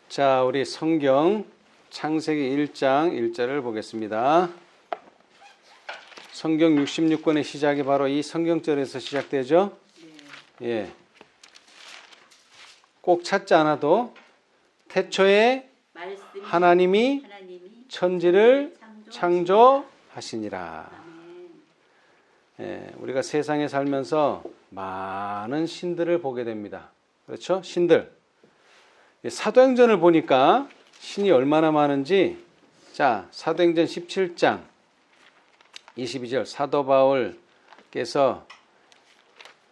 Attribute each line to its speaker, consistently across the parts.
Speaker 1: 자, 우리 성경 창세기 1장 1절을 보겠습니다. 성경 66권의 시작이 바로 이 성경절에서 시작되죠? 예. 꼭 찾지 않아도 태초에 하나님이 천지를 창조하시니라. 예, 우리가 세상에 살면서 많은 신들을 보게 됩니다. 그렇죠? 신들. 사도행전을 보니까 신이 얼마나 많은지, 자, 사도행전 17장 22절 사도 바울께서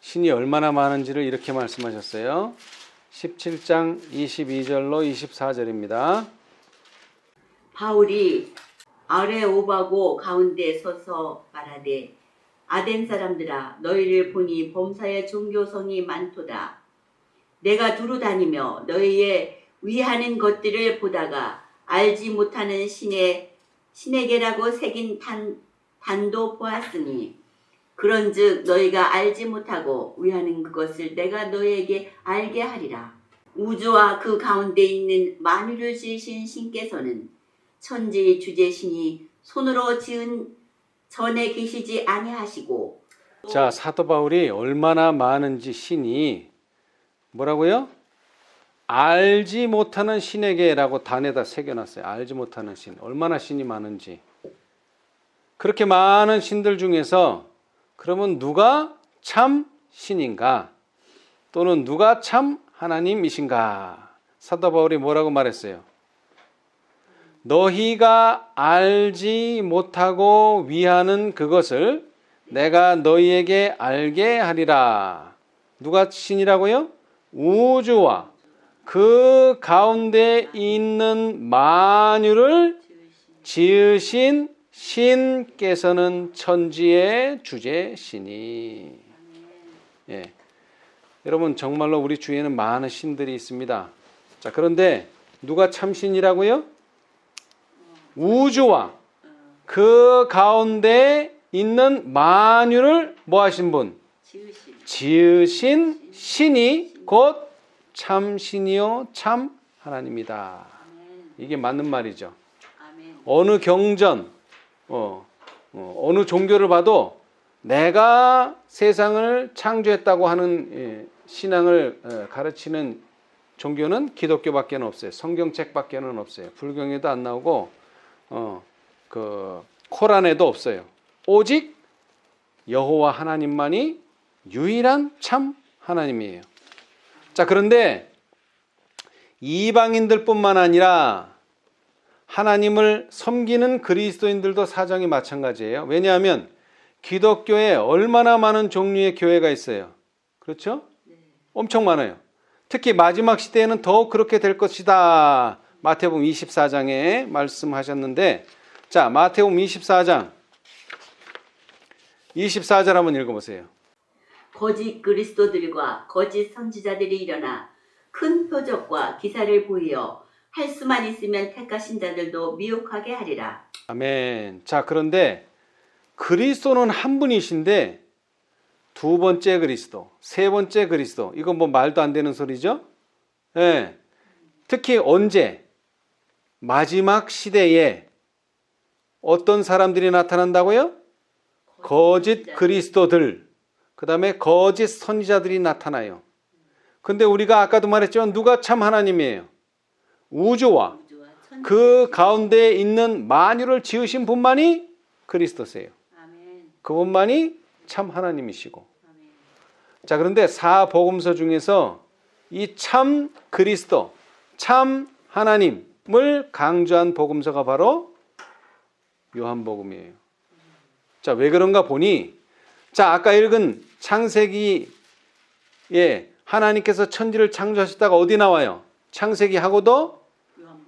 Speaker 1: 신이 얼마나 많은지를 이렇게 말씀하셨어요. 17장 22절로 24절입니다.
Speaker 2: 바울이 아레오바고 가운데 서서 말하되 아덴 사람들아 너희를 보니 범사에 종교성이 많도다. 내가 두루 다니며 너희의 위하는 것들을 보다가 알지 못하는 신에게라고 새긴 단도 보았으니 그런즉 너희가 알지 못하고 위하는 그것을 내가 너희에게 알게 하리라. 우주와 그 가운데 있는 만유를 지으신 신께서는 천지의 주제신이 손으로 지은 전에 계시지 아니하시고.
Speaker 1: 자, 사도 바울이 얼마나 많은지 신이 뭐라고요? 알지 못하는 신에게라고 단에다 새겨놨어요. 알지 못하는 신. 얼마나 신이 많은지. 그렇게 많은 신들 중에서 그러면 누가 참 신인가? 또는 누가 참 하나님이신가? 사도 바울이 뭐라고 말했어요? 너희가 알지 못하고 위하는 그것을 내가 너희에게 알게 하리라. 누가 신이라고요? 우주와 그 가운데 있는 만유를 지으신 신께서는 천지의 주제시니. 예. 여러분, 정말로 우리 주위에는 많은 신들이 있습니다. 자, 그런데 누가 참신이라고요? 우주와 그 가운데 있는 만유를 뭐 하신 분? 지으신 신이 곧 참신이요 참 하나님이다. 이게 맞는 말이죠. 어느 경전, 어느 종교를 봐도 내가 세상을 창조했다고 하는 신앙을 가르치는 종교는 기독교밖에 없어요. 성경책밖에 없어요. 불경에도 안 나오고 그 코란에도 없어요. 오직 여호와 하나님만이 유일한 참 하나님이에요. 자, 그런데 이방인들뿐만 아니라 하나님을 섬기는 그리스도인들도 사정이 마찬가지예요. 왜냐하면 기독교에 얼마나 많은 종류의 교회가 있어요. 그렇죠? 엄청 많아요. 특히 마지막 시대에는 더욱 그렇게 될 것이다. 마태복음 24장에 말씀하셨는데, 자, 마태복음 24장 24절 한번 읽어보세요.
Speaker 2: 거짓 그리스도들과 거짓 선지자들이 일어나 큰 표적과 기사를 보이어 할 수만 있으면 택하신 자들도 미혹하게 하리라.
Speaker 1: 아멘. 자, 그런데 그리스도는 한 분이신데 두 번째 그리스도, 세 번째 그리스도, 이건 뭐 말도 안 되는 소리죠? 예. 특히 언제? 마지막 시대에 어떤 사람들이 나타난다고요? 거짓 그리스도들, 그 다음에 거짓 선지자들이 나타나요. 근데 우리가 아까도 말했지만 누가 참 하나님이에요? 우주와 그 가운데 있는 만유를 지으신 분만이 그리스도세요. 그분만이 참 하나님이시고. 자, 그런데 사복음서 중에서 이 참 그리스도, 참 하나님을 강조한 복음서가 바로 요한복음이에요. 자, 왜 그런가 보니, 자, 아까 읽은 창세기에 하나님께서 천지를 창조하셨다가 어디 나와요? 창세기 하고도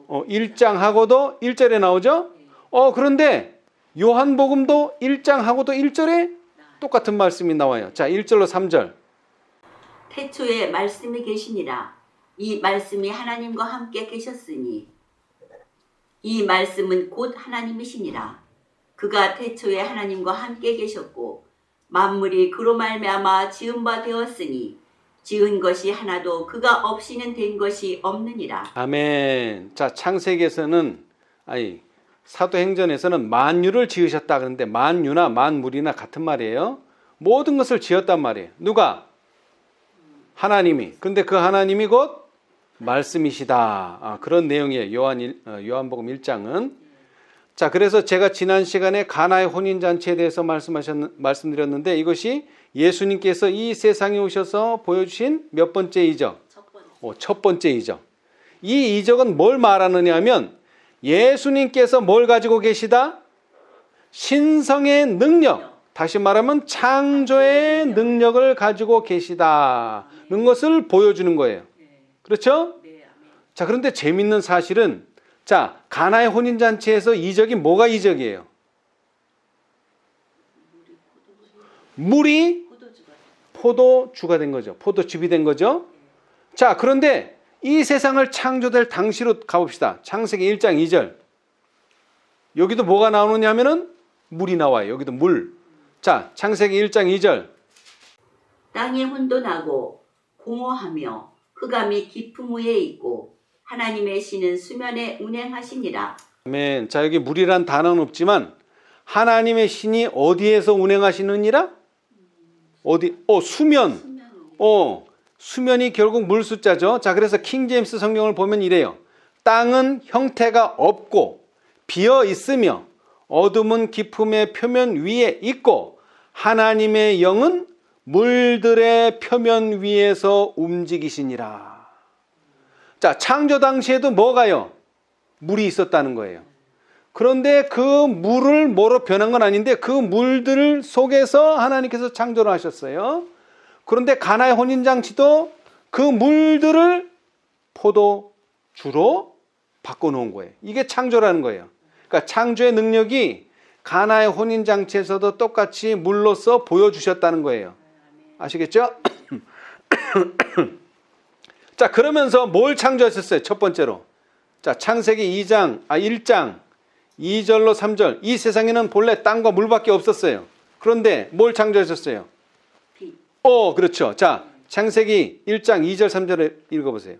Speaker 1: 1장 하고도 1절에 나오죠? 그런데 요한복음도 1장 하고도 1절에 똑같은 말씀이 나와요. 자, 1절로 3절.
Speaker 2: 태초에 말씀이 계시니라. 이 말씀이 하나님과 함께 계셨으니 이 말씀은 곧 하나님이시니라. 그가 태초에 하나님과 함께 계셨고 만물이 그로 말미암아 지은 바 되었으니 지은 것이 하나도 그가 없이는 된 것이 없느니라.
Speaker 1: 아멘. 자, 창세기에서는 사도행전에서는 만유를 지으셨다 그러는데 만유나 만물이나 같은 말이에요. 모든 것을 지었단 말이에요. 누가? 하나님이. 근데 그 하나님이 곧 말씀이시다. 그런 내용이에요. 요한복음 1장은. 자, 그래서 제가 지난 시간에 가나의 혼인잔치에 대해서 말씀드렸는데 이것이 예수님께서 이 세상에 오셔서 보여주신 몇 번째 이적? 첫 번째 이적. 이 이적은 뭘 말하느냐 하면 예수님께서 뭘 가지고 계시다? 신성의 능력. 다시 말하면 창조의 능력을 가지고 계시다는 것을 보여주는 거예요. 그렇죠? 자, 그런데 재밌는 사실은 자, 가나의 혼인잔치에서 이적이 뭐가 이적이에요? 물이 포도주가 된 거죠. 포도즙이 된 거죠. 자, 그런데 이 세상을 창조될 당시로 가봅시다. 창세기 1장 2절. 여기도 뭐가 나오느냐 하면은 물이 나와요. 여기도 물. 자, 창세기 1장 2절.
Speaker 2: 땅이 혼돈하고 공허하며 흑암이 깊음 위에 있고 하나님의 신은 수면에 운행하시니라.
Speaker 1: 아멘. 자, 여기 물이란 단어는 없지만 하나님의 신이 어디에서 운행하시느니라? 어디? 수면. 수면이 결국 물 숫자죠. 자, 그래서 킹제임스 성경을 보면 이래요. 땅은 형태가 없고 비어 있으며 어둠은 깊음의 표면 위에 있고 하나님의 영은 물들의 표면 위에서 움직이시니라. 자, 창조 당시에도 뭐가요? 물이 있었다는 거예요. 그런데 그 물을 뭐로 변한 건 아닌데 그 물들 속에서 하나님께서 창조를 하셨어요. 그런데 가나의 혼인잔치도 그 물들을 포도주로 바꿔놓은 거예요. 이게 창조라는 거예요. 그러니까 창조의 능력이 가나의 혼인잔치에서도 똑같이 물로서 보여주셨다는 거예요. 아시겠죠? 자, 그러면서 뭘 창조하셨어요? 첫 번째로. 자, 창세기 1장 2절로 3절. 이 세상에는 본래 땅과 물밖에 없었어요. 그런데 뭘 창조하셨어요? 그렇죠. 자, 창세기 1장 2절 3절을 읽어보세요.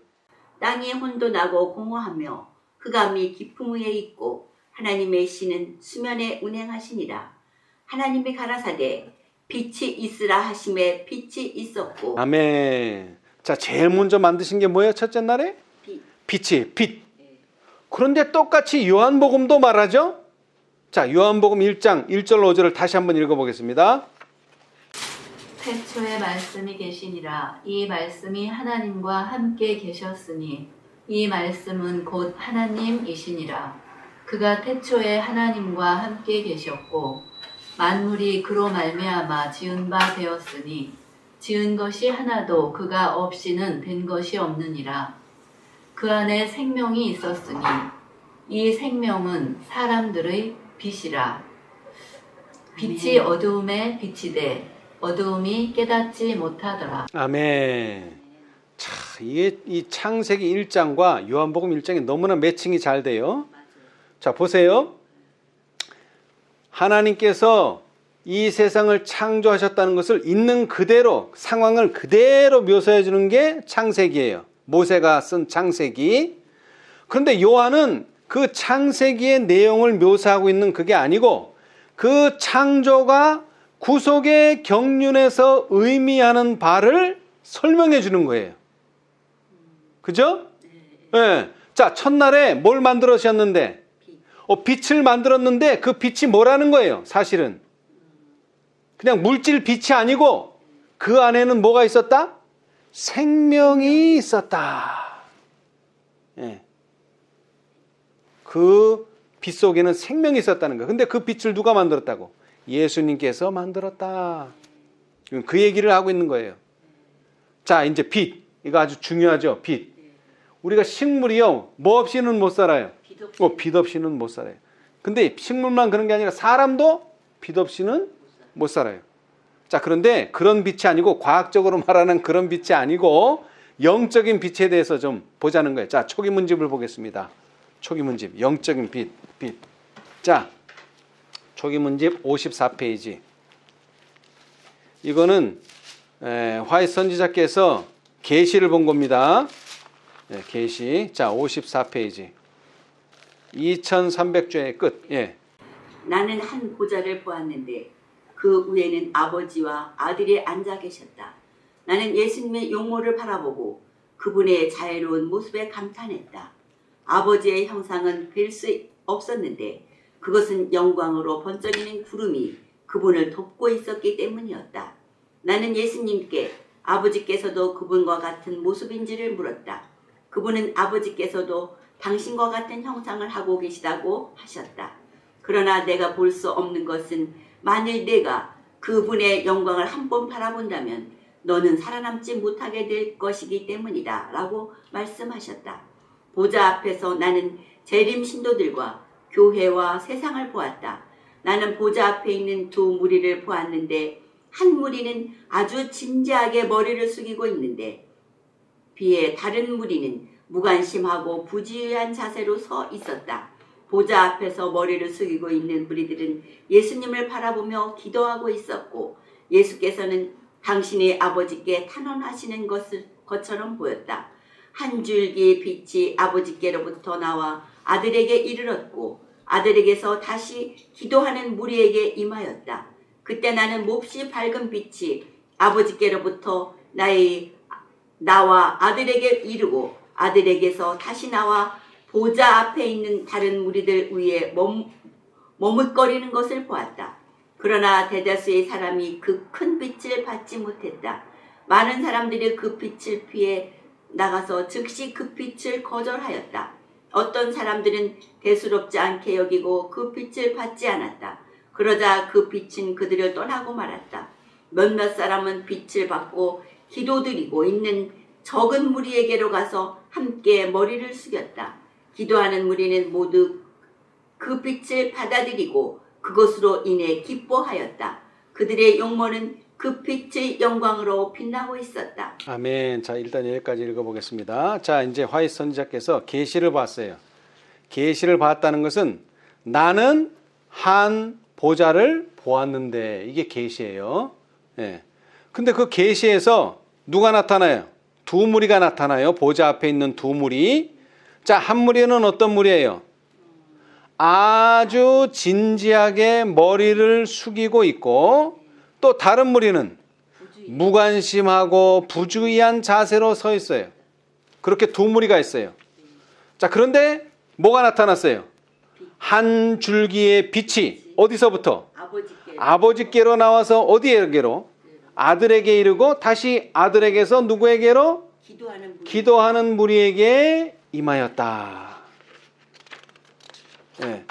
Speaker 2: 땅이 혼돈하고 공허하며 흑암이 깊음 위에 있고 하나님의 신은 수면에 운행하시니라. 하나님이 가라사대 빛이 있으라 하심에 빛이 있었고.
Speaker 1: 아멘. 자, 제일 먼저 만드신 게 뭐예요? 첫째 날에? 빛. 그런데 똑같이 요한복음도 말하죠. 자, 요한복음 1장 1절 5절을 다시 한번 읽어보겠습니다.
Speaker 3: 태초에 말씀이 계시니라. 이 말씀이 하나님과 함께 계셨으니 이 말씀은 곧 하나님이시니라. 그가 태초에 하나님과 함께 계셨고 만물이 그로 말미암아 지은 바 되었으니 지은 것이 하나도 그가 없이는 된 것이 없느니라. 그 안에 생명이 있었으니 이 생명은 사람들의 빛이라. 빛이 어두움에 비치되 어두움이 깨닫지 못하더라.
Speaker 1: 아멘. 자, 이게 이 창세기 1장과 요한복음 1장이 너무나 매칭이 잘 돼요. 자, 보세요. 하나님께서 이 세상을 창조하셨다는 것을 있는 그대로, 상황을 그대로 묘사해 주는 게 창세기예요. 모세가 쓴 창세기. 그런데 요한은 그 창세기의 내용을 묘사하고 있는 그게 아니고 그 창조가 구속의 경륜에서 의미하는 바를 설명해 주는 거예요. 그죠? 네. 자, 첫날에 뭘 만들으셨는데? 빛을 만들었는데 그 빛이 뭐라는 거예요? 사실은 그냥 물질 빛이 아니고 그 안에는 뭐가 있었다? 생명이 있었다. 예. 그 빛 속에는 생명이 있었다는 거예요. 근데 그 빛을 누가 만들었다고? 예수님께서 만들었다. 그 얘기를 하고 있는 거예요. 자, 이제 빛. 이거 아주 중요하죠. 빛. 우리가 식물이요, 뭐 없이는 못 살아요. 빛 없이는 못 살아요. 근데 식물만 그런 게 아니라 사람도 빛 없이는 못 살아요. 자, 그런데 그런 빛이 아니고 과학적으로 말하는 그런 빛이 아니고 영적인 빛에 대해서 좀 보자는 거예요. 자, 초기문집을 보겠습니다. 초기문집, 영적인 빛. 자, 초기문집 54페이지. 이거는 화이트 선지자께서 계시를 본 겁니다. 예, 계시. 자, 54페이지. 2300조의 끝. 예.
Speaker 2: 나는 한 보좌를 보았는데 그 위에는 아버지와 아들이 앉아 계셨다. 나는 예수님의 용모를 바라보고 그분의 자애로운 모습에 감탄했다. 아버지의 형상은 뵐 수 없었는데 그것은 영광으로 번쩍이는 구름이 그분을 덮고 있었기 때문이었다. 나는 예수님께 아버지께서도 그분과 같은 모습인지를 물었다. 그분은 아버지께서도 당신과 같은 형상을 하고 계시다고 하셨다. 그러나 내가 볼 수 없는 것은 만일 내가 그분의 영광을 한 번 바라본다면 너는 살아남지 못하게 될 것이기 때문이다 라고 말씀하셨다. 보좌 앞에서 나는 재림 신도들과 교회와 세상을 보았다. 나는 보좌 앞에 있는 두 무리를 보았는데 한 무리는 아주 진지하게 머리를 숙이고 있는데 비에 다른 무리는 무관심하고 부지런한 자세로 서 있었다. 보좌 앞에서 머리를 숙이고 있는 무리들은 예수님을 바라보며 기도하고 있었고 예수께서는 당신의 아버지께 탄원하시는 것처럼 보였다. 한 줄기 빛이 아버지께로부터 나와 아들에게 이르렀고 아들에게서 다시 기도하는 무리에게 임하였다. 그때 나는 몹시 밝은 빛이 아버지께로부터 나와 아들에게 이르고 아들에게서 다시 나와 보좌 앞에 있는 다른 무리들 위에 머뭇거리는 것을 보았다. 그러나 대다수의 사람이 그 큰 빛을 받지 못했다. 많은 사람들이 그 빛을 피해 나가서 즉시 그 빛을 거절하였다. 어떤 사람들은 대수롭지 않게 여기고 그 빛을 받지 않았다. 그러자 그 빛은 그들을 떠나고 말았다. 몇몇 사람은 빛을 받고 기도드리고 있는 적은 무리에게로 가서 함께 머리를 숙였다. 기도하는 무리는 모두 그 빛을 받아들이고 그것으로 인해 기뻐하였다. 그들의 용모는 그 빛의 영광으로 빛나고 있었다.
Speaker 1: 아멘. 자, 일단 여기까지 읽어보겠습니다. 자, 이제 화이트 선지자께서 계시를 봤어요. 계시를 봤다는 것은 나는 한 보좌를 보았는데 이게 계시예요. 예. 근데 그 계시에서 누가 나타나요? 두 무리가 나타나요. 보좌 앞에 있는 두 무리. 자, 한 무리는 어떤 무리예요? 아주 진지하게 머리를 숙이고 있고 또 다른 무리는 무관심하고 부주의한 자세로 서 있어요. 그렇게 두 무리가 있어요. 자, 그런데 뭐가 나타났어요? 한 줄기의 빛이 어디서부터? 아버지께로 나와서 어디에게로? 아들에게 이르고 다시 아들에게서 누구에게로? 기도하는 무리에게 임하였다. 네.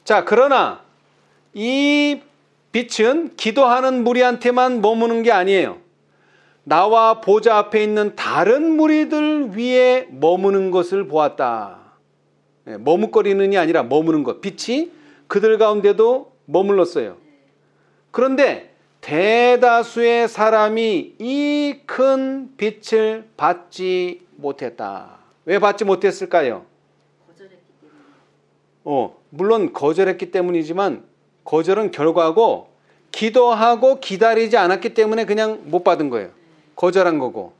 Speaker 1: 자, 그러나 이 빛은 기도하는 무리한테만 머무는 게 아니에요. 나와 보좌 앞에 있는 다른 무리들 위에 머무는 것을 보았다. 네, 머뭇거리는이 아니라 머무는 것. 빛이 그들 가운데도 머물렀어요. 그런데 대다수의 사람이 이 큰 빛을 받지 못했다. 왜 받지 못했을까요? 물론 거절했기 때문이지만 거절은 결과고 기도하고 기다리지 않았기 때문에 그냥 못 받은 거예요. 거절한 거고.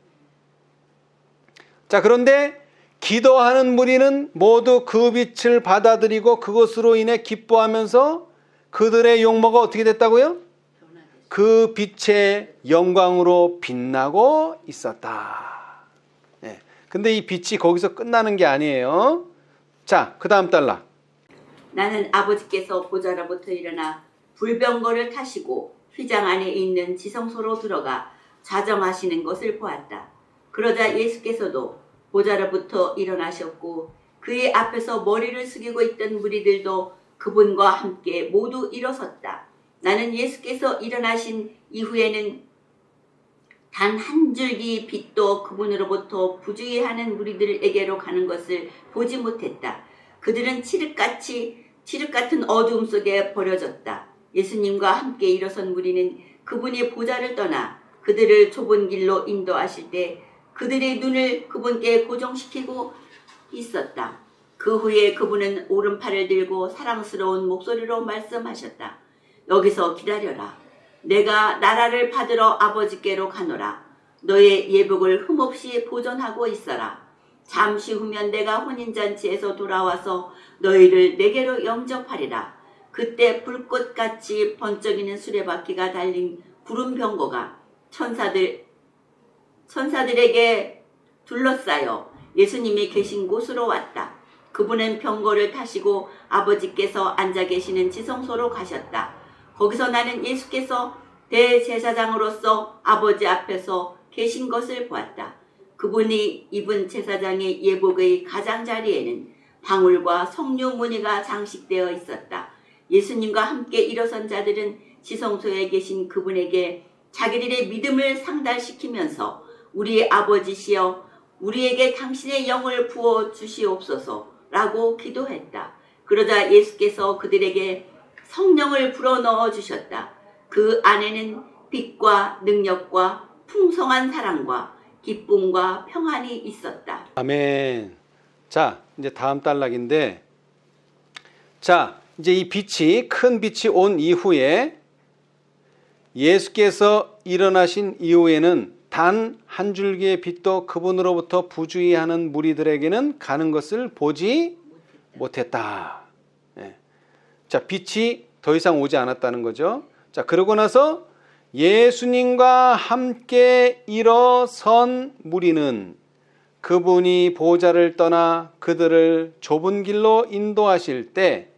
Speaker 1: 자, 그런데 기도하는 무리는 모두 그 빛을 받아들이고 그것으로 인해 기뻐하면서 그들의 용모가 어떻게 됐다고요? 그 빛의 영광으로 빛나고 있었다. 네. 근데 이 빛이 거기서 끝나는 게 아니에요. 자, 그 다음 달라.
Speaker 2: 나는 아버지께서 보좌로부터 일어나 불병거를 타시고 휘장 안에 있는 지성소로 들어가 좌정하시는 것을 보았다. 그러자 예수께서도 보좌로부터 일어나셨고 그의 앞에서 머리를 숙이고 있던 무리들도 그분과 함께 모두 일어섰다. 나는 예수께서 일어나신 이후에는 단 한 줄기 빛도 그분으로부터 부주의하는 무리들에게로 가는 것을 보지 못했다. 그들은 칠흑 같은 어두움 속에 버려졌다. 예수님과 함께 일어선 무리는 그분의 보좌를 떠나 그들을 좁은 길로 인도하실 때 그들의 눈을 그분께 고정시키고 있었다. 그 후에 그분은 오른팔을 들고 사랑스러운 목소리로 말씀하셨다. 여기서 기다려라. 내가 나라를 받으러 아버지께로 가노라. 너의 예복을 흠없이 보존하고 있어라. 잠시 후면 내가 혼인잔치에서 돌아와서 너희를 내게로 영접하리라. 그때 불꽃같이 번쩍이는 수레바퀴가 달린 구름 병거가 천사들에게 둘러싸여 예수님이 계신 곳으로 왔다. 그분은 병거를 타시고 아버지께서 앉아 계시는 지성소로 가셨다. 거기서 나는 예수께서 대제사장으로서 아버지 앞에서 계신 것을 보았다. 그분이 입은 제사장의 예복의 가장자리에는 방울과 석류 무늬가 장식되어 있었다. 예수님과 함께 일어선 자들은 지성소에 계신 그분에게 자기들의 믿음을 상달시키면서 우리 아버지시여 우리에게 당신의 영을 부어 주시옵소서라고 기도했다. 그러자 예수께서 그들에게 성령을 불어넣어 주셨다. 그 안에는 빛과 능력과 풍성한 사랑과 기쁨과 평안이 있었다.
Speaker 1: 아멘. 자, 이제 다음 단락인데, 자, 이제 이 빛이, 큰 빛이 온 이후에 예수께서 일어나신 이후에는 단 한 줄기의 빛도 그분으로부터 부주의하는 무리들에게는 가는 것을 보지 못했다. 예. 자, 빛이 더 이상 오지 않았다는 거죠. 자, 그러고 나서 예수님과 함께 일어선 무리는 그분이 보좌를 떠나 그들을 좁은 길로 인도하실 때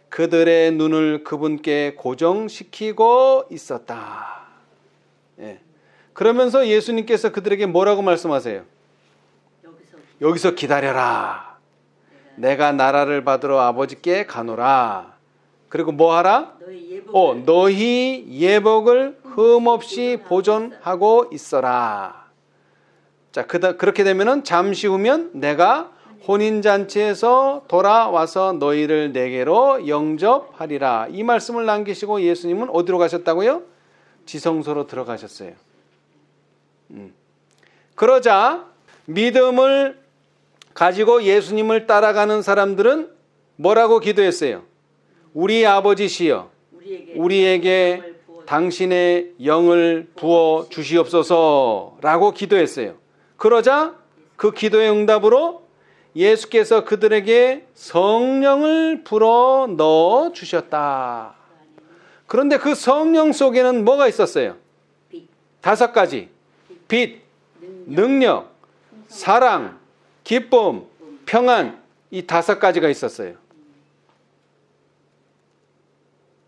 Speaker 1: 그들의 눈을 그분께 고정시키고 있었다. 예. 그러면서 예수님께서 그들에게 뭐라고 말씀하세요? 여기서 기다려라. 내가 나라를 받으러 아버지께 가노라. 그리고 뭐 하라? 너희 예복을 흠없이 보존하고 있어라. 자, 그렇게 되면은 잠시 후면 내가 혼인잔치에서 돌아와서 너희를 내게로 영접하리라. 이 말씀을 남기시고 예수님은 어디로 가셨다고요? 지성소로 들어가셨어요. 그러자 믿음을 가지고 예수님을 따라가는 사람들은 뭐라고 기도했어요? 우리 아버지시여 우리에게 당신의 영을 부어 주시옵소서라고 기도했어요. 그러자 그 기도의 응답으로 예수께서 그들에게 성령을 불어 넣어 주셨다. 그런데 그 성령 속에는 뭐가 있었어요? 5가지. 빛, 능력, 사랑, 기쁨, 평안, 이 5가지가 있었어요.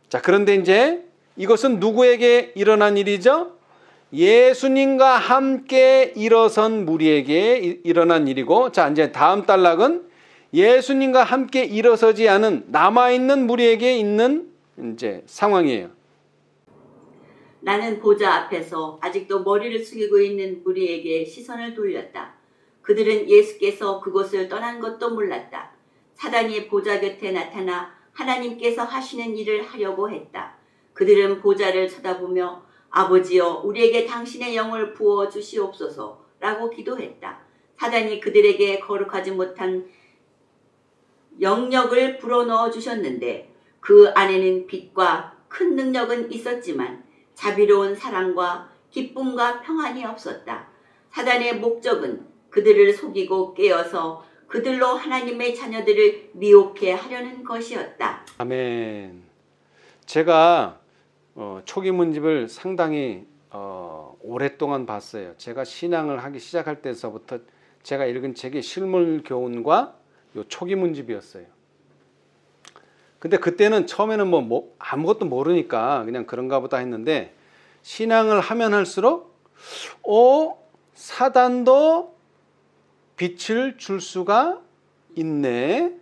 Speaker 1: 자, 그런데 이제 이것은 누구에게 일어난 일이죠? 예수님과 함께 일어선 무리에게 일어난 일이고, 자, 이제 다음 단락은 예수님과 함께 일어서지 않은 남아있는 무리에게 있는 이제 상황이에요.
Speaker 2: 나는 보좌 앞에서 아직도 머리를 숙이고 있는 무리에게 시선을 돌렸다. 그들은 예수께서 그곳을 떠난 것도 몰랐다. 사단이 보좌 곁에 나타나 하나님께서 하시는 일을 하려고 했다. 그들은 보좌를 쳐다보며 아버지여 우리에게 당신의 영을 부어 주시옵소서라고 기도했다. 사단이 그들에게 거룩하지 못한 영역을 불어넣어 주셨는데 그 안에는 빛과 큰 능력은 있었지만 자비로운 사랑과 기쁨과 평안이 없었다. 사단의 목적은 그들을 속이고 깨어서 그들로 하나님의 자녀들을 미혹해 하려는 것이었다.
Speaker 1: 아멘. 제가 초기문집을 상당히 오랫동안 봤어요. 제가 신앙을 하기 시작할 때서부터 제가 읽은 책이 실물교훈과 요 초기문집이었어요. 근데 그때는 처음에는 뭐 아무것도 모르니까 그냥 그런가 보다 했는데 신앙을 하면 할수록 사단도 빛을 줄 수가 있네.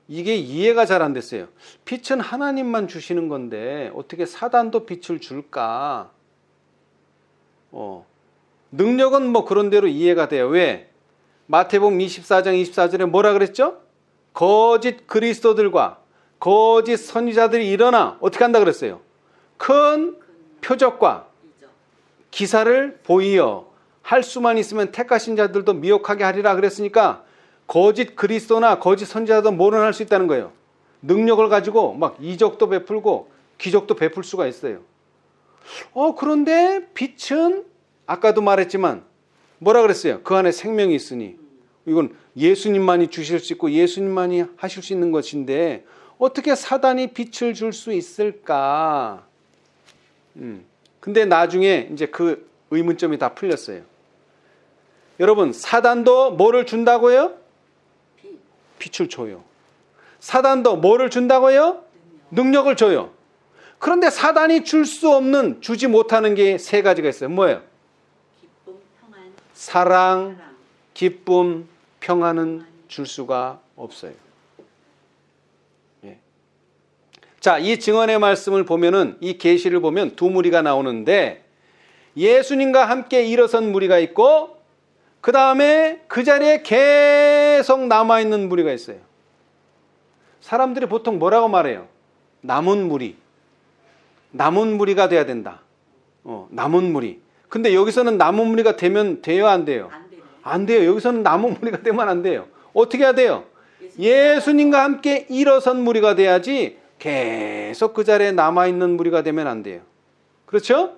Speaker 1: 이게 이해가 잘 안 됐어요. 빛은 하나님만 주시는 건데 어떻게 사단도 빛을 줄까? 능력은 뭐 그런 대로 이해가 돼요. 왜? 마태복음 24장 24절에 뭐라 그랬죠? 거짓 그리스도들과 거짓 선지자들이 일어나 어떻게 한다 그랬어요? 큰 표적과 기사를 보이어 할 수만 있으면 택하신 자들도 미혹하게 하리라 그랬으니까 거짓 그리스도나 거짓 선지자도 뭐는 할 수 있다는 거예요. 능력을 가지고 막 이적도 베풀고 기적도 베풀 수가 있어요. 그런데 빛은 아까도 말했지만 뭐라 그랬어요? 그 안에 생명이 있으니. 이건 예수님만이 주실 수 있고 예수님만이 하실 수 있는 것인데 어떻게 사단이 빛을 줄 수 있을까? 근데 나중에 이제 그 의문점이 다 풀렸어요. 여러분, 사단도 뭐를 준다고요? 빛을 줘요. 사단도 뭐를 준다고요? 능력을 줘요. 그런데 사단이 줄 수 없는, 주지 못하는 게 세 가지가 있어요. 뭐예요?
Speaker 2: 기쁨, 평안,
Speaker 1: 사랑, 기쁨, 평안은 줄 수가 없어요. 예. 자, 이 증언의 말씀을 보면은, 이 계시를 보면 두 무리가 나오는데 예수님과 함께 일어선 무리가 있고 그 다음에 그 자리에 계속 남아있는 무리가 있어요. 사람들이 보통 뭐라고 말해요? 남은 무리. 남은 무리가 돼야 된다. 남은 무리. 근데 여기서는 남은 무리가 돼요, 안 돼요?
Speaker 2: 안 되네.
Speaker 1: 안 돼요. 여기서는 남은 무리가 되면 안 돼요. 어떻게 해야 돼요? 예수님과 함께 일어선 무리가 돼야지 계속 그 자리에 남아있는 무리가 되면 안 돼요. 그렇죠?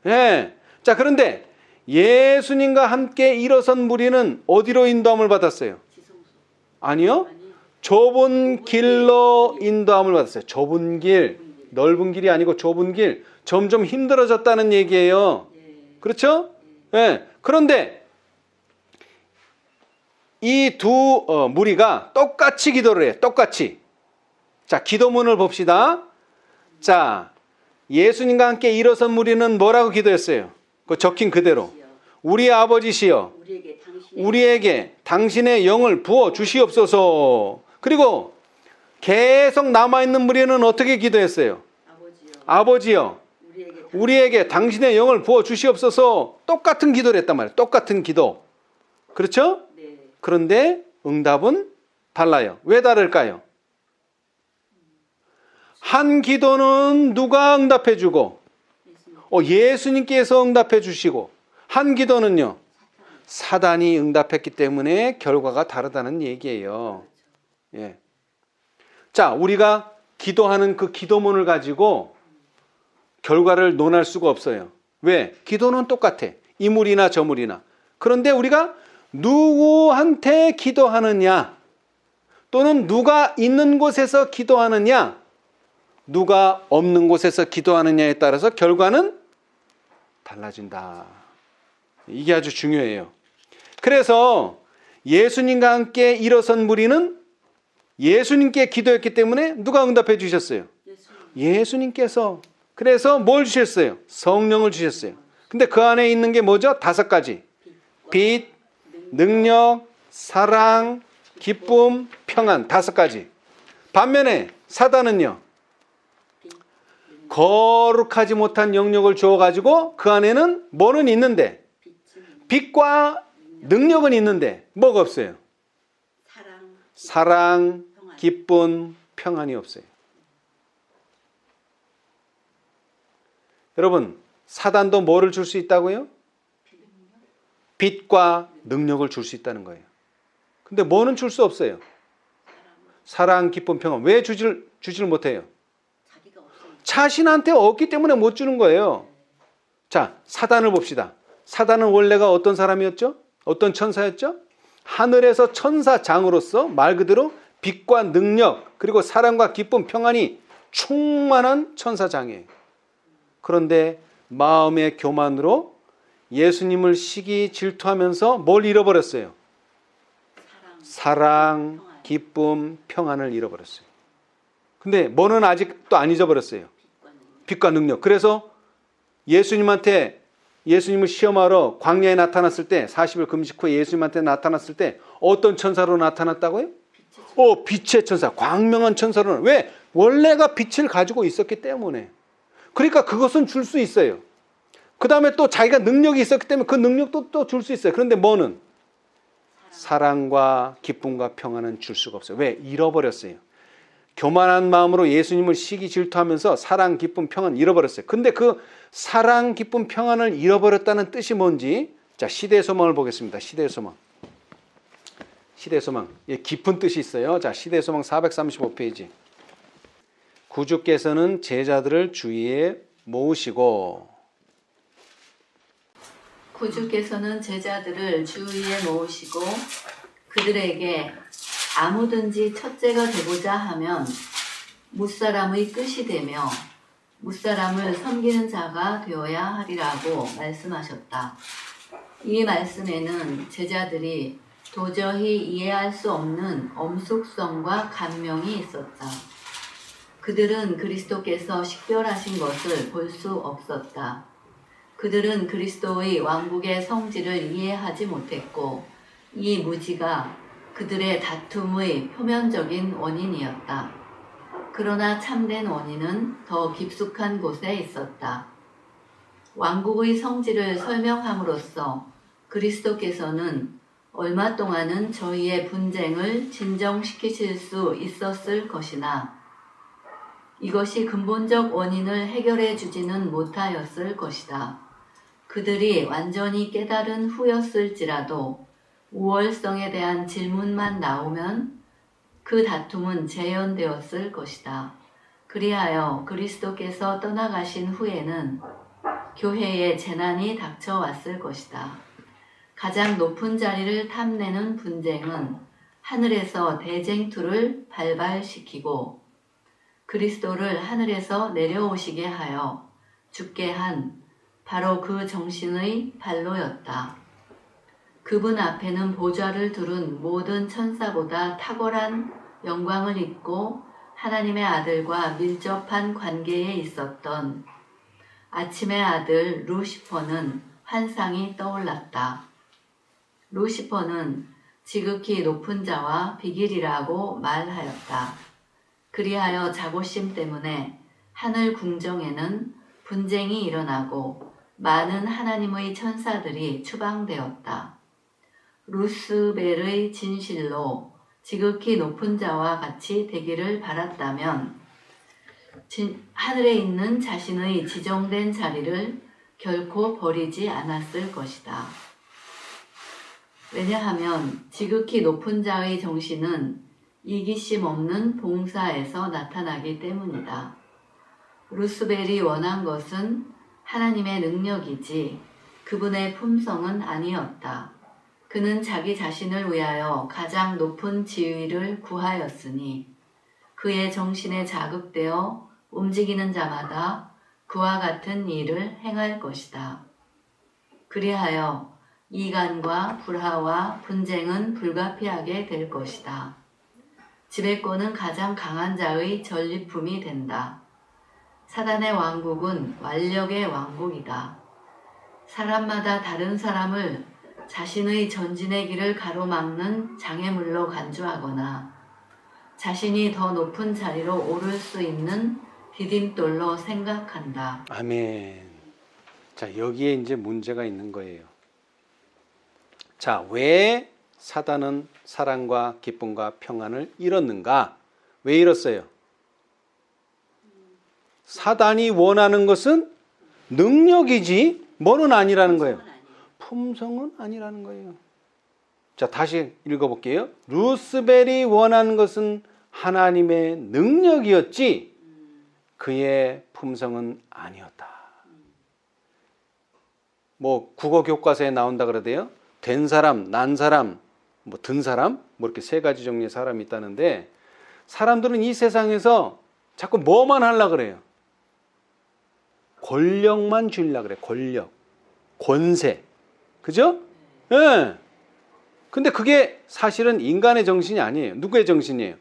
Speaker 1: 예. 자, 그런데 예수님과 함께 일어선 무리는 어디로 인도함을 받았어요?
Speaker 2: 지성소.
Speaker 1: 아니요.
Speaker 2: 아니,
Speaker 1: 좁은 길로 인도함을 받았어요. 좁은 길. 넓은 길이 아니고 좁은 길. 점점 힘들어졌다는 얘기예요.
Speaker 2: 예.
Speaker 1: 그렇죠? 예. 그런데 이 두 무리가 똑같이 기도를 해요. 똑같이. 자, 기도문을 봅시다. 자, 예수님과 함께 일어선 무리는 뭐라고 기도했어요? 그 적힌 그대로. 우리 아버지시여, 우리에게 당신의 영을 부어 주시옵소서. 그리고 계속 남아있는 무리는 어떻게 기도했어요? 아버지여, 우리에게 당신의 영을 부어 주시옵소서. 똑같은 기도를 했단 말이에요. 똑같은 기도. 그렇죠?
Speaker 2: 네.
Speaker 1: 그런데 응답은 달라요. 왜 다를까요? 한 기도는 누가 응답해 주고 예수님께서 응답해 주시고, 한 기도는요 사단이 응답했기 때문에 결과가 다르다는 얘기예요. 예. 자, 우리가 기도하는 그 기도문을 가지고 결과를 논할 수가 없어요. 왜? 기도는 똑같아. 이 물이나 저 물이나. 그런데 우리가 누구한테 기도하느냐, 또는 누가 있는 곳에서 기도하느냐, 누가 없는 곳에서 기도하느냐에 따라서 결과는 달라진다. 이게 아주 중요해요. 그래서 예수님과 함께 일어선 무리는 예수님께 기도했기 때문에 누가 응답해 주셨어요? 예수님께서. 그래서 뭘 주셨어요? 성령을 주셨어요. 근데 그 안에 있는 게 뭐죠? 5가지. 빛, 능력, 사랑, 기쁨, 평안. 5가지. 반면에 사단은요, 거룩하지 못한 영역을 주어가지고 그 안에는 뭐는 있는데, 빛과 능력은 있는데 뭐가 없어요? 사랑, 기쁨, 평안이 없어요. 여러분, 사단도 뭐를 줄 수 있다고요? 빛과 능력을 줄 수 있다는 거예요. 근데 뭐는 줄 수 없어요? 사랑, 기쁨, 평안. 왜 주질 못해요? 자신한테 없기 때문에 못 주는 거예요. 자, 사단을 봅시다. 사단은 원래가 어떤 사람이었죠? 어떤 천사였죠? 하늘에서 천사장으로서 말 그대로 빛과 능력, 그리고 사랑과 기쁨, 평안이 충만한 천사장이에요. 그런데 마음의 교만으로 예수님을 시기 질투하면서 뭘 잃어버렸어요? 사랑, 기쁨, 평안을 잃어버렸어요. 근데 뭐는 아직도 안 잊어버렸어요? 빛과 능력. 그래서 예수님을 시험하러 광야에 나타났을 때, 40일 금식 후에 예수님한테 나타났을 때 어떤 천사로 나타났다고요? 빛의 천사, 광명한 천사로. 왜? 원래가 빛을 가지고 있었기 때문에. 그러니까 그것은 줄 수 있어요. 그 다음에 또 자기가 능력이 있었기 때문에 그 능력도 또 줄 수 있어요. 그런데 뭐는? 사랑과 기쁨과 평안은 줄 수가 없어요. 왜? 잃어버렸어요. 교만한 마음으로 예수님을 시기 질투하면서 사랑, 기쁨, 평안 잃어버렸어요. 근데 그 사랑, 기쁨, 평안을 잃어버렸다는 뜻이 뭔지, 자, 시대의 소망을 보겠습니다. 시대의 소망. 시대의 소망. 예, 깊은 뜻이 있어요. 자, 시대의 소망 435페이지. 구주께서는 제자들을 주위에 모으시고,
Speaker 3: 구주께서는 제자들을 주위에 모으시고 그들에게 아무든지 첫째가 되고자 하면 무사람의 끝이 되며 무사람을 섬기는 자가 되어야 하리라고 말씀하셨다. 이 말씀에는 제자들이 도저히 이해할 수 없는 엄숙성과 감명이 있었다. 그들은 그리스도께서 식별하신 것을 볼 수 없었다. 그들은 그리스도의 왕국의 성질을 이해하지 못했고 이 무지가 그들의 다툼의 표면적인 원인이었다. 그러나 참된 원인은 더 깊숙한 곳에 있었다. 왕국의 성질을 설명함으로써 그리스도께서는 얼마 동안은 저희의 분쟁을 진정시키실 수 있었을 것이나 이것이 근본적 원인을 해결해 주지는 못하였을 것이다. 그들이 완전히 깨달은 후였을지라도 우월성에 대한 질문만 나오면 그 다툼은 재현되었을 것이다. 그리하여 그리스도께서 떠나가신 후에는 교회에 재난이 닥쳐왔을 것이다. 가장 높은 자리를 탐내는 분쟁은 하늘에서 대쟁투를 발발시키고 그리스도를 하늘에서 내려오시게 하여 죽게 한 바로 그 정신의 발로였다. 그분 앞에는 보좌를 두른 모든 천사보다 탁월한 영광을 입고 하나님의 아들과 밀접한 관계에 있었던 아침의 아들 루시퍼는 환상이 떠올랐다. 루시퍼는 지극히 높은 자와 비길이라고 말하였다. 그리하여 자고심 때문에 하늘 궁정에는 분쟁이 일어나고 많은 하나님의 천사들이 추방되었다. 루스벨의 진실로 지극히 높은 자와 같이 되기를 바랐다면 하늘에 있는 자신의 지정된 자리를 결코 버리지 않았을 것이다. 왜냐하면 지극히 높은 자의 정신은 이기심 없는 봉사에서 나타나기 때문이다. 루스벨이 원한 것은 하나님의 능력이지 그분의 품성은 아니었다. 그는 자기 자신을 위하여 가장 높은 지위를 구하였으니 그의 정신에 자극되어 움직이는 자마다 그와 같은 일을 행할 것이다. 그리하여 이간과 불화와 분쟁은 불가피하게 될 것이다. 지배권은 가장 강한 자의 전리품이 된다. 사단의 왕국은 완력의 왕국이다. 사람마다 다른 사람을 자신의 전진의 길을 가로막는 장애물로 간주하거나 자신이 더 높은 자리로 오를 수 있는 디딤돌로 생각한다.
Speaker 1: 아멘. 자, 여기에 이제 문제가 있는 거예요. 자, 왜 사단은 사랑과 기쁨과 평안을 잃었는가? 왜 잃었어요? 사단이 원하는 것은 능력이지 뭐는 아니라는 거예요. 품성은 아니라는 거예요. 자, 다시 읽어볼게요. 루스벨이 원하는 것은 하나님의 능력이었지 그의 품성은 아니었다. 뭐 국어 교과서에 나온다 그러대요. 된 사람, 난 사람, 뭐 든 사람, 뭐 이렇게 세 가지 종류의 사람이 있다는데 사람들은 이 세상에서 자꾸 뭐만 하려고 그래요. 권력만 주려고 그래. 권력, 권세. 그죠? 예. 네. 근데 그게 사실은 인간의 정신이 아니에요. 누구의 정신이에요?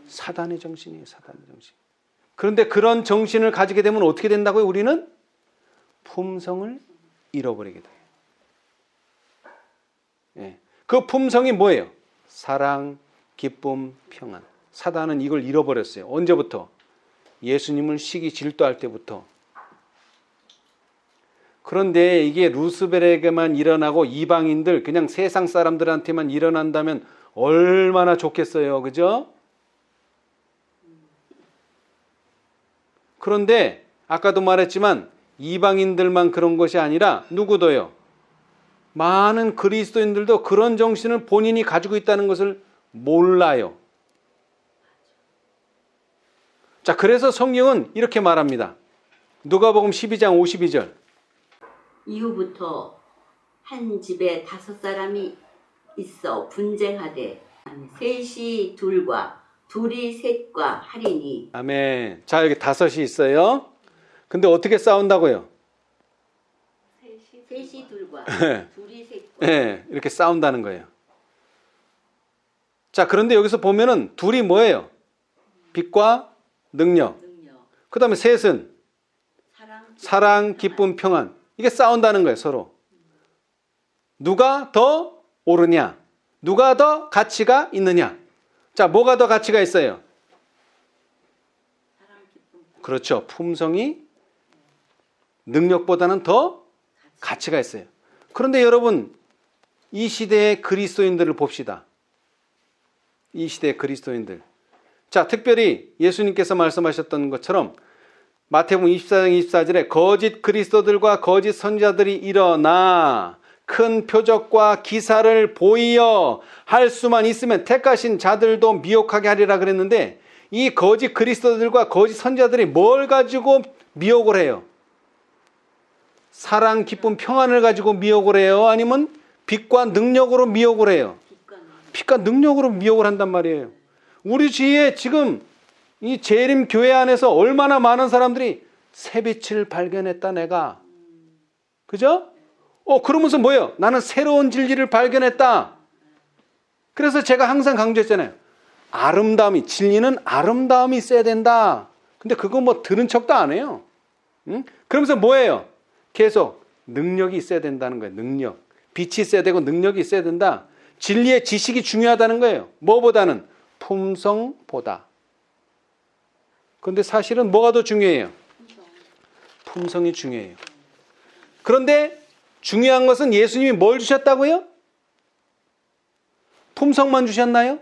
Speaker 1: 사단의 정신이에요. 사단의 정신. 그런데 그런 정신을 가지게 되면 어떻게 된다고요? 우리는 품성을 잃어버리게 돼요. 예. 그 품성이 뭐예요? 사랑, 기쁨, 평안. 사단은 이걸 잃어버렸어요. 언제부터? 예수님을 시기 질투할 때부터. 그런데 이게 루스벨에게만 일어나고 이방인들 그냥 세상 사람들한테만 일어난다면 얼마나 좋겠어요. 그죠? 그런데 아까도 말했지만 이방인들만 그런 것이 아니라 누구도요. 많은 그리스도인들도 그런 정신을 본인이 가지고 있다는 것을 몰라요. 자, 그래서 성경은 이렇게 말합니다. 누가복음 12장 52절.
Speaker 2: 이후부터 한 집에 5사람이 있어 분쟁하되 셋이 둘과 둘이 셋과 하리니.
Speaker 1: 아멘. 자, 여기 5이 있어요. 근데 어떻게 싸운다고요?
Speaker 2: 셋이 둘과 둘이 셋과.
Speaker 1: 네, 이렇게 싸운다는 거예요. 자, 그런데 여기서 보면은 둘이 뭐예요? 빛과 능력. 그 다음에 셋은 사랑, 기쁨, 평안. 이게 싸운다는 거예요, 서로. 누가 더 옳으냐? 누가 더 가치가 있느냐? 자, 뭐가 더 가치가 있어요? 그렇죠. 품성이 능력보다는 더 가치가 있어요. 그런데 여러분, 이 시대의 그리스도인들을 봅시다. 이 시대의 그리스도인들. 자, 특별히 예수님께서 말씀하셨던 것처럼 마태복음 24장 24절에 거짓 그리스도들과 거짓 선지자들이 일어나 큰 표적과 기사를 보이어 할 수만 있으면 택하신 자들도 미혹하게 하리라 그랬는데, 이 거짓 그리스도들과 거짓 선지자들이 뭘 가지고 미혹을 해요? 사랑, 기쁨, 평안을 가지고 미혹을 해요? 아니면 빛과 능력으로 미혹을 해요? 빛과 능력으로 미혹을 한단 말이에요. 우리 주위에 지금 이 재림 교회 안에서 얼마나 많은 사람들이 새빛을 발견했다 내가. 그죠? 그러면서 뭐예요? 나는 새로운 진리를 발견했다. 그래서 제가 항상 강조했잖아요. 아름다움이, 진리는 아름다움이 있어야 된다. 근데 그거 뭐 들은 척도 안 해요. 응? 그러면서 뭐예요? 계속 능력이 있어야 된다는 거예요. 능력. 빛이 있어야 되고 능력이 있어야 된다. 진리의 지식이 중요하다는 거예요. 뭐보다는? 품성보다. 그런데 사실은 뭐가 더 중요해요? 품성이 중요해요. 그런데 중요한 것은 예수님이 뭘 주셨다고요? 품성만 주셨나요?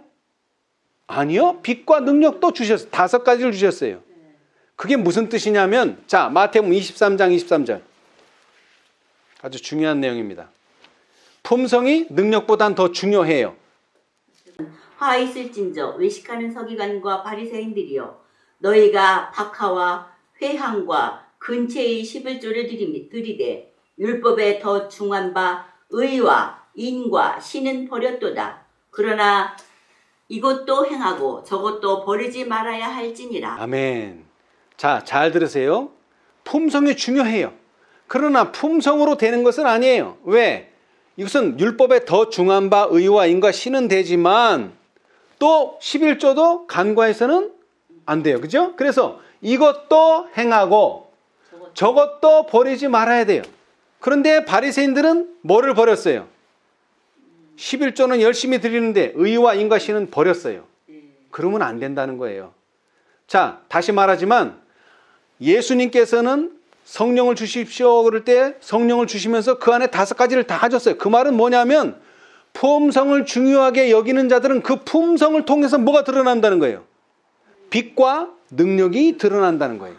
Speaker 1: 아니요. 빛과 능력도 주셨어요. 5가지를 주셨어요. 그게 무슨 뜻이냐면, 자, 마태복음 23장 23절. 아주 중요한 내용입니다. 품성이 능력보단 더 중요해요.
Speaker 2: 화 있을진저 외식하는 서기관과 바리새인들이여, 너희가 박하와 회항과 근체의 11조를 들이되 율법에 더 중한 바 의와 인과 신은 버렸도다. 그러나 이것도 행하고 저것도 버리지 말아야 할지니라.
Speaker 1: 아멘. 자, 잘 들으세요. 품성이 중요해요. 그러나 품성으로 되는 것은 아니에요. 왜? 이것은 율법에 더 중한 바 의와 인과 신은 되지만 또 11조도 간과해서는 안 돼요. 그죠? 그래서 이것도 행하고 저것도 버리지 말아야 돼요. 그런데 바리새인들은 뭐를 버렸어요? 11조는 열심히 드리는데 의와 인과 신은 버렸어요. 그러면 안 된다는 거예요. 자, 다시 말하지만 예수님께서는 성령을 주십시오 그럴 때 성령을 주시면서 그 안에 5가지를 다 줬어요. 그 말은 뭐냐면 품성을 중요하게 여기는 자들은 그 품성을 통해서 뭐가 드러난다는 거예요? 빛과 능력이 드러난다는 거예요.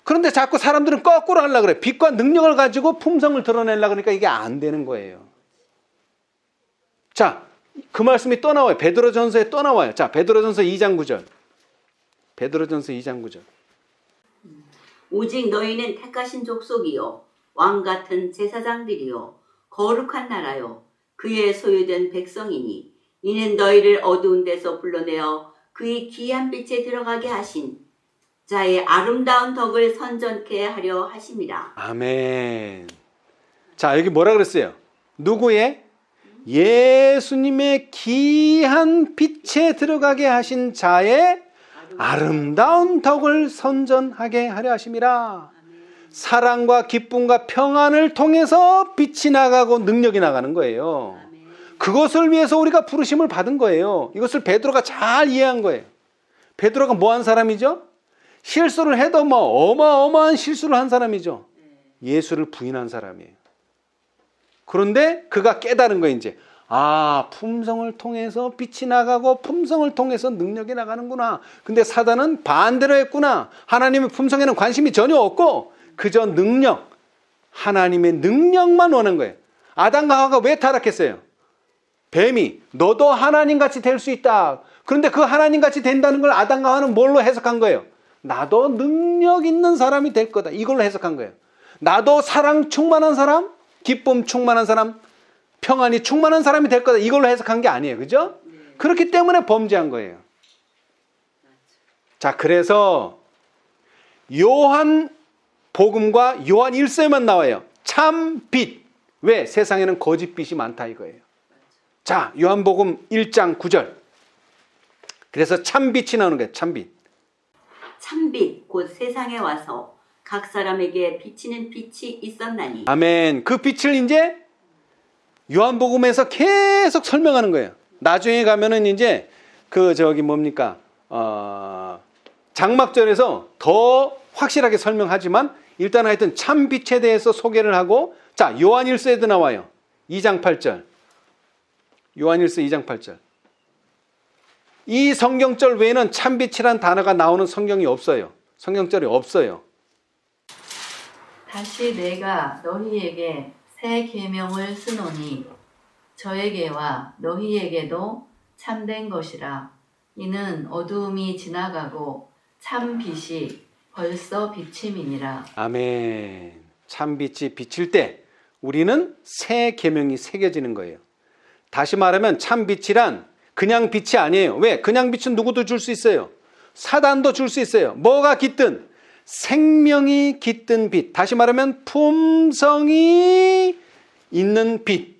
Speaker 1: 그런데 자꾸 사람들은 거꾸로 하려고 그래요. 빛과 능력을 가지고 품성을 드러내려고 그러니까 이게 안 되는 거예요. 자, 그 말씀이 또 나와요. 베드로전서에 또 나와요. 자, 베드로전서 2장 9절. 베드로전서 2장 9절.
Speaker 2: 오직 너희는 택하신 족속이요 왕같은 제사장들이요 거룩한 나라요 그의 소유된 백성이니 이는 너희를 어두운 데서 불러내어 그의 귀한 빛에 들어가게 하신 자의 아름다운 덕을 선전케 하려 하심이라.
Speaker 1: 아멘. 자, 여기 뭐라 그랬어요? 누구의? 예수님의 귀한 빛에 들어가게 하신 자의 아름다운 덕을 선전하게 하려 하심이라. 사랑과 기쁨과 평안을 통해서 빛이 나가고 능력이 나가는 거예요. 그것을 위해서 우리가 부르심을 받은 거예요. 이것을 베드로가 잘 이해한 거예요. 베드로가 뭐한 사람이죠? 실수를 해도 뭐 어마어마한 실수를 한 사람이죠. 예수를 부인한 사람이에요. 그런데 그가 깨달은 거예요. 이제 품성을 통해서 빛이 나가고 품성을 통해서 능력이 나가는구나. 근데 사단은 반대로 했구나. 하나님의 품성에는 관심이 전혀 없고 그저 능력, 하나님의 능력만 원한 거예요. 아담과 하와가 왜 타락했어요? 뱀이 너도 하나님같이 될 수 있다. 그런데 그 하나님같이 된다는 걸 아담과 하와는 뭘로 해석한 거예요? 나도 능력 있는 사람이 될 거다. 이걸로 해석한 거예요. 나도 사랑 충만한 사람, 기쁨 충만한 사람, 평안이 충만한 사람이 될 거다. 이걸로 해석한 게 아니에요. 그죠? 그렇기 때문에 범죄한 거예요. 자, 그래서 요한 복음과 요한 1서에만 나와요. 참 빛. 왜? 세상에는 거짓 빛이 많다 이거예요. 자, 요한복음 1장 9절. 그래서 참 빛이 나오는 거예요. 참 빛.
Speaker 2: 참빛 곧 세상에 와서 각 사람에게 비치는 빛이 있었나니.
Speaker 1: 아멘. 그 빛을 이제 요한복음에서 계속 설명하는 거예요. 나중에 가면은 이제 장막절에서 더 확실하게 설명하지만 일단 하여튼 참 빛에 대해서 소개를 하고, 자, 요한 1서에도 나와요. 2장 8절. 요한 1서 2장 8절. 이 성경절 외에는 참빛이란 단어가 나오는 성경이 없어요. 성경절이 없어요.
Speaker 3: 다시 내가 너희에게 새 계명을 쓰노니 저에게와 너희에게도 참된 것이라. 이는 어두움이 지나가고 참 빛이 벌써 비침이니라.
Speaker 1: 아멘. 참빛이 비칠 때 우리는 새 계명이 새겨지는 거예요. 다시 말하면 참빛이란 그냥 빛이 아니에요. 왜? 그냥 빛은 누구도 줄 수 있어요. 사단도 줄 수 있어요. 뭐가 깃든? 생명이 깃든 빛. 다시 말하면 품성이 있는 빛.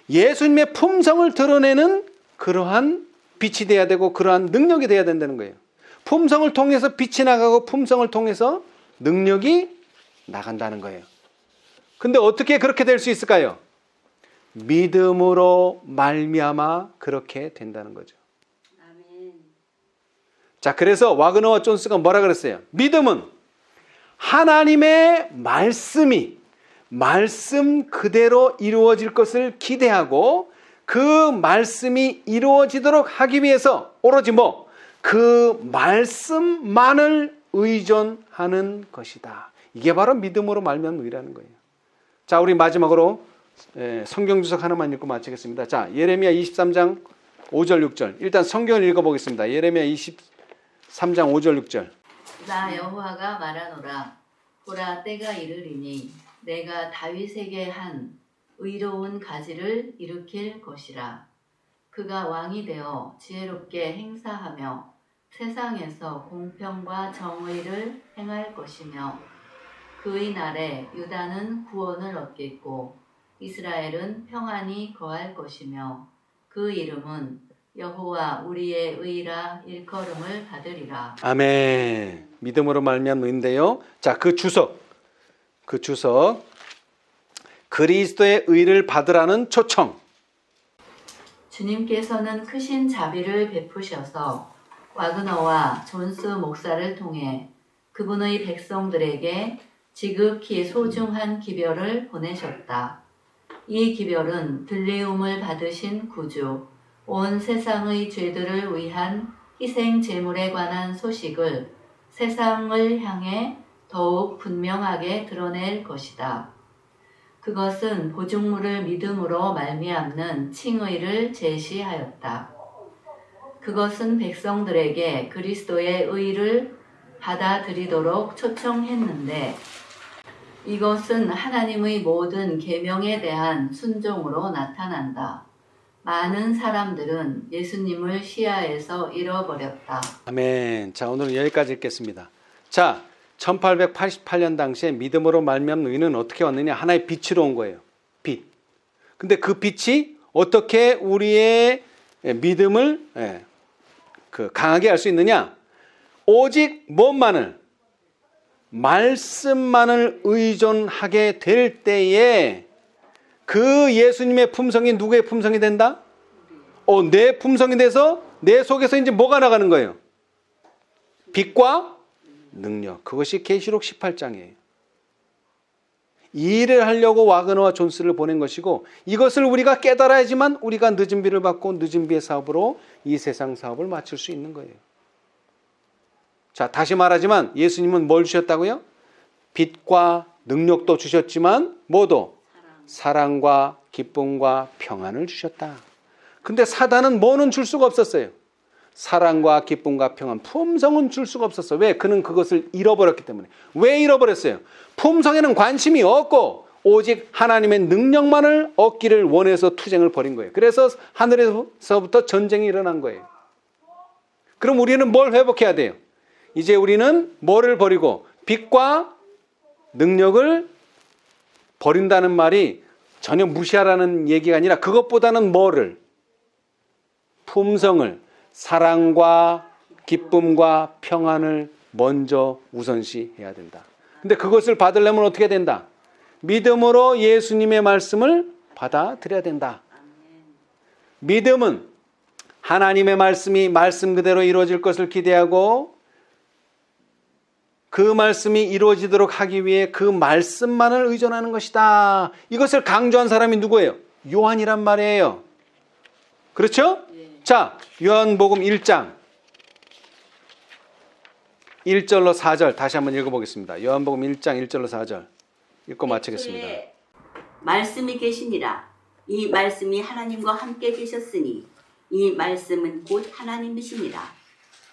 Speaker 1: 예수님의 품성을 드러내는 그러한 빛이 돼야 되고 그러한 능력이 돼야 된다는 거예요. 품성을 통해서 빛이 나가고 품성을 통해서 능력이 나간다는 거예요. 근데 어떻게 그렇게 될 수 있을까요? 믿음으로 말미암아 그렇게 된다는 거죠.
Speaker 2: 아멘.
Speaker 1: 자, 그래서 와그너와 존스가 뭐라 그랬어요? 믿음은 하나님의 말씀 그대로 이루어질 것을 기대하고 그 말씀이 이루어지도록 하기 위해서 오로지 그 말씀만을 의존하는 것이다. 이게 바로 믿음으로 말미암는 의라는 거예요. 자, 우리 마지막으로 성경 주석 하나만 읽고 마치겠습니다. 자, 예레미야 23장 5절 6절. 일단 성경을 읽어보겠습니다. 예레미야 23장 5절 6절.
Speaker 3: 나 여호와가 말하노라. 보라, 때가 이르리니 내가 다윗에게 한 의로운 가지를 일으킬 것이라. 그가 왕이 되어 지혜롭게 행사하며 세상에서 공평과 정의를 행할 것이며 그의 날에 유다는 구원을 얻겠고 이스라엘은 평안히 거할 것이며 그 이름은 여호와 우리의 의라 일컬음을 받으리라.
Speaker 1: 아멘. 믿음으로 말미암는 의인데요. 자, 그 주석 그리스도의 의를 받으라는 초청.
Speaker 3: 주님께서는 크신 자비를 베푸셔서 와그너와 존스 목사를 통해 그분의 백성들에게 지극히 소중한 기별을 보내셨다. 이 기별은 들리움을 받으신 구주, 온 세상의 죄들을 위한 희생 제물에 관한 소식을 세상을 향해 더욱 분명하게 드러낼 것이다. 그것은 보증물을 믿음으로 말미암는 칭의를 제시하였다. 그것은 백성들에게 그리스도의 의를 받아들이도록 초청했는데 이것은 하나님의 모든 계명에 대한 순종으로 나타난다. 많은 사람들은 예수님을 시야에서 잃어버렸다.
Speaker 1: 아멘. 자, 오늘은 여기까지 읽겠습니다. 자, 1888년 당시에 믿음으로 말미암는 의는 어떻게 왔느냐? 하나의 빛으로 온 거예요. 빛. 근데 그 빛이 어떻게 우리의 믿음을 강하게 할 수 있느냐? 오직 무엇만을? 말씀만을 의존하게 될 때에 그 예수님의 품성이 누구의 품성이 된다? 내 품성이 돼서 내 속에서 이제 뭐가 나가는 거예요? 빛과 능력. 그것이 계시록 18장이에요. 이 일을 하려고 와그너와 존스를 보낸 것이고 이것을 우리가 깨달아야지만 우리가 늦은 비를 받고 늦은 비의 사업으로 이 세상 사업을 마칠 수 있는 거예요. 자, 다시 말하지만 예수님은 뭘 주셨다고요? 빛과 능력도 주셨지만 뭐도? 사랑과 기쁨과 평안을 주셨다. 근데 사단은 뭐는 줄 수가 없었어요? 사랑과 기쁨과 평안, 품성은 줄 수가 없었어. 왜? 그는 그것을 잃어버렸기 때문에. 왜 잃어버렸어요? 품성에는 관심이 없고 오직 하나님의 능력만을 얻기를 원해서 투쟁을 벌인 거예요. 그래서 하늘에서부터 전쟁이 일어난 거예요. 그럼 우리는 뭘 회복해야 돼요? 이제 우리는 뭐를 버리고 빛과 능력을 버린다는 말이 전혀 무시하라는 얘기가 아니라 그것보다는 뭐를? 품성을, 사랑과 기쁨과 평안을 먼저 우선시해야 된다. 근데 그것을 받으려면 어떻게 된다? 믿음으로 예수님의 말씀을 받아들여야 된다. 믿음은 하나님의 말씀이 말씀 그대로 이루어질 것을 기대하고 그 말씀이 이루어지도록 하기 위해 그 말씀만을 의존하는 것이다. 이것을 강조한 사람이 누구예요? 요한이란 말이에요. 그렇죠? 자, 요한복음 1장 1절로 4절 다시 한번 읽어보겠습니다. 요한복음 1장 1절로 4절 읽고 마치겠습니다.
Speaker 2: 말씀이 계시니라. 이 말씀이 하나님과 함께 계셨으니 이 말씀은 곧 하나님이시니라.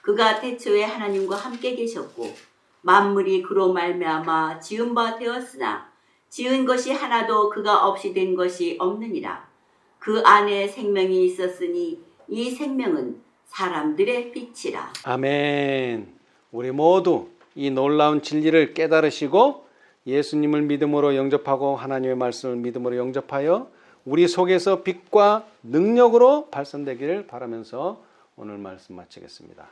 Speaker 2: 그가 태초에 하나님과 함께 계셨고 만물이 그로 말미암아 지은 바 되었으나 지은 것이 하나도 그가 없이 된 것이 없느니라. 그 안에 생명이 있었으니 이 생명은 사람들의 빛이라.
Speaker 1: 아멘. 우리 모두 이 놀라운 진리를 깨달으시고 예수님을 믿음으로 영접하고 하나님의 말씀을 믿음으로 영접하여 우리 속에서 빛과 능력으로 발산되기를 바라면서 오늘 말씀 마치겠습니다.